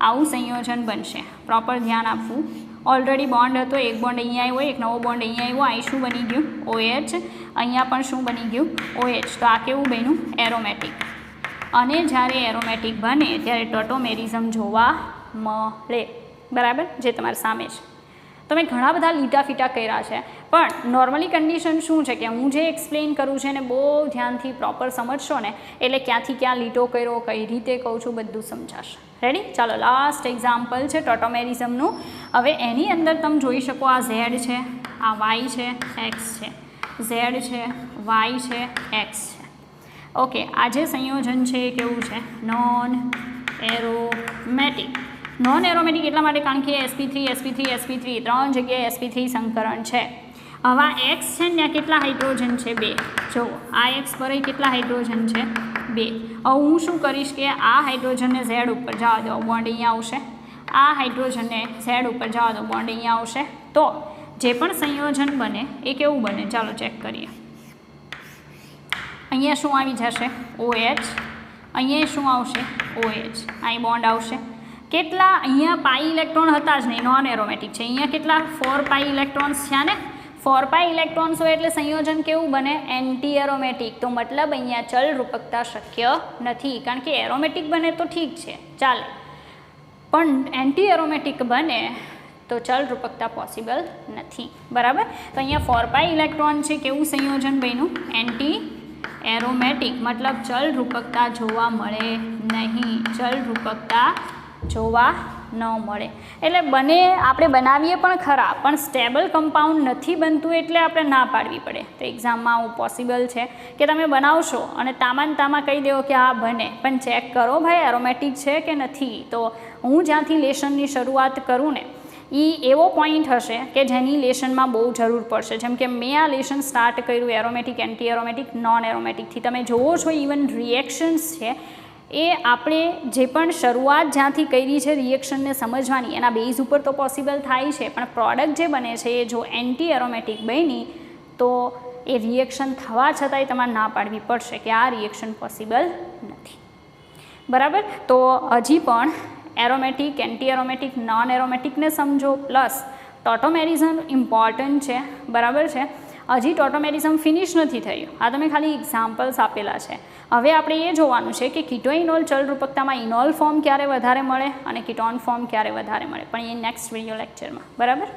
આવું સંયોજન બનશે. પ્રોપર ધ્યાન આપવું. ઓલરેડી બોન્ડ હતો, એક બોન્ડ અહીંયા આવ્યો, એક નવો બોન્ડ અહીંયા આવ્યો. અહીં શું બની ગયું? OH. અહીંયા પણ શું બની ગયું? OH. તો આ કેવું બન્યું? એરોમેટિક. અને જ્યારે એરોમેટિક બને ત્યારે ટોટોમેરિઝમ જોવા મળે. બરાબર, જે તમારી સામે છે. તમે ઘણા બધા લીટા ફીટા કર્યા છે, પણ નોર્મલી કન્ડિશન શું છે કે હું જે એક્સપ્લેન કરું છું ને બહુ ધ્યાનથી પ્રોપર સમજશો ને એટલે ક્યાંથી ક્યાં લીટો કર્યો, કઈ રીતે કહું છું બધું સમજાશે. રેડી? ચાલો, લાસ્ટ એક્ઝામ્પલ છે ટોટોમેરિઝમનું. હવે એની અંદર તમે જોઈ શકો આ ઝેડ છે, આ વાય છે, એક્સ છે. ઝેડ છે, વાય છે, એક્સ છે. ઓકે, આ જે સંયોજન છે એ કેવું છે? Non aromatic. નોન એરોમેટિક એટલા માટે કારણ કે sp3 ત્રણ જગ્યાએ sp3 સંકરણ છે. હવે આ એક્સ છે ને ત્યાં કેટલા હાઇડ્રોજન છે? 2. જુઓ, આ એક્સ પર કેટલા હાઇડ્રોજન છે? 2. હવે હું શું કરીશ કે આ હાઇડ્રોજનને ઝેડ ઉપર જવા દો, બોન્ડ અહીંયા આવશે. આ હાઇડ્રોજનને ઝેડ ઉપર જવા દો, બોન્ડ અહીંયા આવશે. તો જે પણ સંયોજન બને એ કેવું બને? ચાલો ચેક કરીએ. અહીંયા શું આવી જશે? OH. અહીંયા શું આવશે? OH. અહીં બોન્ડ આવશે. કેટલા? અહીંયા પાઈ ઇલેક્ટ્રોન હતા જ નહીં, નોન એરોમેટિક છે. અહીંયા કેટલા? 4 પાઈ ઇલેક્ટ્રોન્સ છે ને? 4 પાઈ ઇલેક્ટ્રોન્સ હોય એટલે સંયોજન કેવું બને? Anti aromatic. તો મતલબ અહીંયા ચલરૂપકતા શક્ય નથી. કારણ કે એરોમેટિક બને તો ઠીક છે, ચાલે, પણ એન્ટી એરોમેટિક બને તો ચલરૂપકતા પોસિબલ નથી. બરાબર, તો અહીંયા 4 પાઈ ઇલેક્ટ્રોન છે. કેવું સંયોજન બન્યું? Anti aromatic. મતલબ ચલરૂપકતા જોવા મળે નહીં. ચલરૂપકતા જોવા ન મળે. એટલે બને, આપણે બનાવીએ પણ ખરા, પણ સ્ટેબલ કમ્પાઉન્ડ નથી બનતું એટલે આપણે ના પાડવી પડે. તો એક્ઝામમાં આવું પોસિબલ છે કે તમે બનાવશો અને તામાં કહી દેવો કે હા બને, પણ ચેક કરો ભાઈ એરોમેટિક છે કે નથી. તો હું જ્યાંથી લેશનની શરૂઆત કરું ને એ એવો પોઈન્ટ હશે કે જેની લેશનમાં બહુ જરૂર પડશે. જેમ કે મેં આ લેશન સ્ટાર્ટ કર્યું એરોમેટિક, એન્ટી એરોમેટિક, નોન એરોમેટિકથી. તમે જુઓ છો ઇવન રિએક્શન્સ છે એ આપણે જે પણ શરૂઆત જ્યાંથી કરી છે રિએક્શનને સમજવાની એના બેઝ ઉપર તો પોસિબલ થાય છે, પણ પ્રોડક્ટ જે બને છે એ જો એન્ટી એરોમેટિક બની તો એ રિએક્શન થવા છતાંય તમારે ના પાડવી પડશે કે આ રિએક્શન પોસિબલ નથી. બરાબર, તો હજી પણ એરોમેટિક, એન્ટી એરોમેટિક, નોન એરોમેટિકને સમજો, પ્લસ ટોટોમેરિઝમ ઇમ્પોર્ટન્ટ છે. બરાબર છે, હજી ટોટોમેરિઝમ ફિનિશ નથી થયું. આ તમે ખાલી એક્ઝામ્પલ્સ આપેલા છે. હવે આપણે એ જોવાનું છે કે કીટોઇનોલ ચલરૂપકતામાં ઇનોલ ફોર્મ ક્યારે વધારે મળે અને કીટોન ફોર્મ ક્યારે વધારે મળે, પણ એ નેક્સ્ટ વિડીયો લેક્ચરમાં. બરાબર.